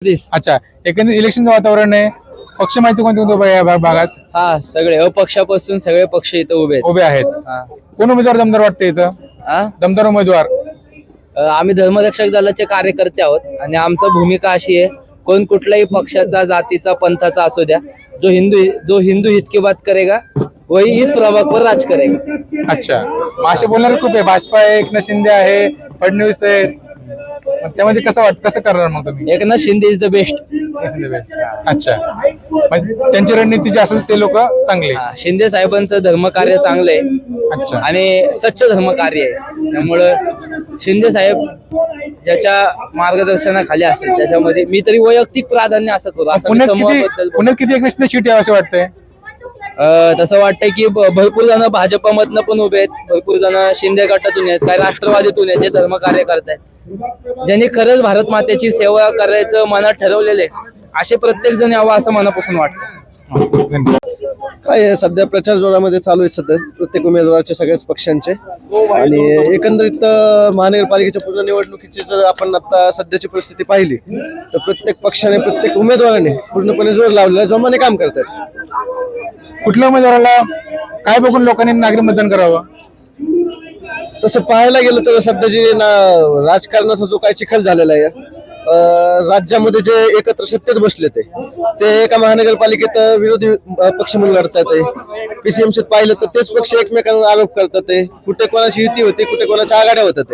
अच्छा, एकंदरीत इलेक्शनचं वातावरण आहे. पक्ष माहिती कोणते कोणते उभे आहे या भागात? हा सगळे अपक्षापासून सगळे पक्ष इथं उभे आहेत. हा. कोण उमेदवार दमदार वाटते इथं? हा? दमदार उमेदवार? आम्ही धर्मरक्षक दलाचे कार्यकर्ते आहोत आणि आमची भूमिका अशी आहे, कोण कुठल्याही पक्षाचा, जातीचा, पंथाचा असू द्या, जो हिंदू हित की बात करेगा वही इस प्रभाग पर राज करेगा. अच्छा, मग असे बोलणारे खूप आहे. भाजपा आहे, एकनाथ शिंदे आहे, फडणवीस आहे. मग त्यामध्ये कसं करणार मग तुम्ही? Eknath Shinde is the best. अच्छा, मग त्यांची रणनीती जी असेल ते लोक चांगले. शिंदे साहेबांचं धर्मकार्य चांगलं आहे. अच्छा, आणि स्वच्छ धर्मकार्य आहे. त्यामुळं शिंदे साहेब ज्याच्या मार्गदर्शनाखाली असेल त्याच्यामध्ये मी तरी वैयक्तिक प्राधान्य असं करू. असं मी समूहाबद्दल पुण्यात किती एकनाथ शिंदे सीट आहे असं वाटतंय? तसं वाटतंय की भरपूर जण भाजपमधनं पण उभे आहेत, भरपूर जण शिंदे गटातून आहेत, काही राष्ट्रवादीतून आहेत, जे धर्मकार्य करतायत. ज्यांनी खरंच भारत मातेची सेवा करायचं मनात ठरवलेले असे प्रत्येक जण यावं असं मनापासून वाटतं. काय आहे, सध्या प्रचार जोरामध्ये चालू आहे सध्या प्रत्येक उमेदवाराचे सगळ्याच पक्षांचे. आणि एकंदरीत महानगरपालिकेच्या पूर्ण निवडणुकीची जर आपण आता सध्याची परिस्थिती पाहिली तर प्रत्येक पक्षाने, प्रत्येक उमेदवाराने पूर्णपणे जोर लावलेला, जोमाने काम करतात. कुठल्या उमेदवाराला काय बघून लोकांनी नागरिक मतदान करावं? तसं पाहायला गेलं तर सध्या जे राजकारणाचा जो काही चिखल झालेला आहे, राज्यामध्ये जे एकत्र सत्तेत बसले ते एका महानगरपालिकेत विरोधी पक्ष म्हणून लढतात. पीसीएमसीत पाहिलं तर तेच पक्ष एकमेकांवर आरोप करतात. कुठे कोणाची युती होते, कुठे कोणाच्या आघाड्या होतात.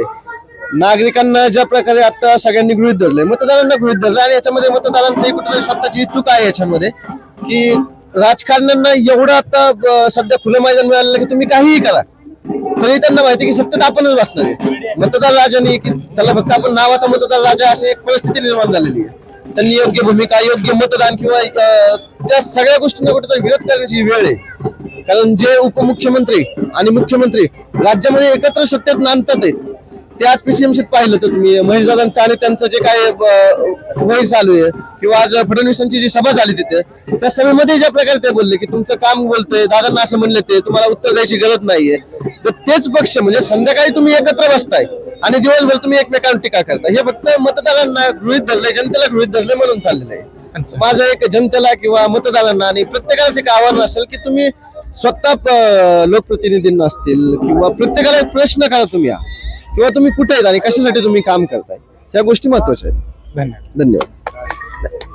नागरिकांना ज्या प्रकारे आता सगळ्यांनी गृहीत धरलंय, मतदारांना गृहीत धरलं, आणि याच्यामध्ये मतदारांची कुठेतरी स्वतःची चूक आहे याच्यामध्ये, की राजकारण्यांना एवढं आता सध्या खुलं मैदान मिळालेलं की तुम्ही काहीही करा तरी त्यांना माहिती की सत्तेत आपणच बसणार आहे. मतदार राजा नाही की त्याला फक्त आपण नावाचा मतदार राजा अशी एक परिस्थिती निर्माण झालेली आहे. त्यांनी योग्य भूमिका, योग्य मतदान किंवा त्या सगळ्या गोष्टींना कुठेतरी विरोध करण्याची वेळ आहे. कारण जे उपमुख्यमंत्री आणि मुख्यमंत्री राज्यामध्ये एकत्र सत्तेत नांदतात आहेत, ते आज पीसीएमसीत पाहिलं तर तुम्ही महेशदादांचं आणि त्यांचं जे काय वय चालू आहे, किंवा आज फडणवीसांची जी सभा झाली तिथे, त्या सभेमध्ये ज्या प्रकारे ते बोलले की तुमचं काम बोलतंय, दादांना असं म्हणले ते तुम्हाला उत्तर द्यायची गरज नाहीये, तर तेच पक्ष म्हणजे संध्याकाळी तुम्ही एकत्र बसताय आणि दिवसभर तुम्ही एकमेकांवर टीका करताय. हे फक्त मतदारांना गृहीत धरलंय, जनतेला गृहीत धरलंय म्हणून चाललेलं आहे. माझं एक जनतेला किंवा मतदारांना आणि प्रत्येकालाच एक आव्हान असेल की तुम्ही स्वतः लोकप्रतिनिधींना असतील किंवा प्रत्येकाला एक प्रश्न करा तुम्ही, किंवा तुम्ही कुठे आहेत आणि कशासाठी तुम्ही काम करताय, या गोष्टी महत्वाच्या आहेत. धन्यवाद. धन्यवाद.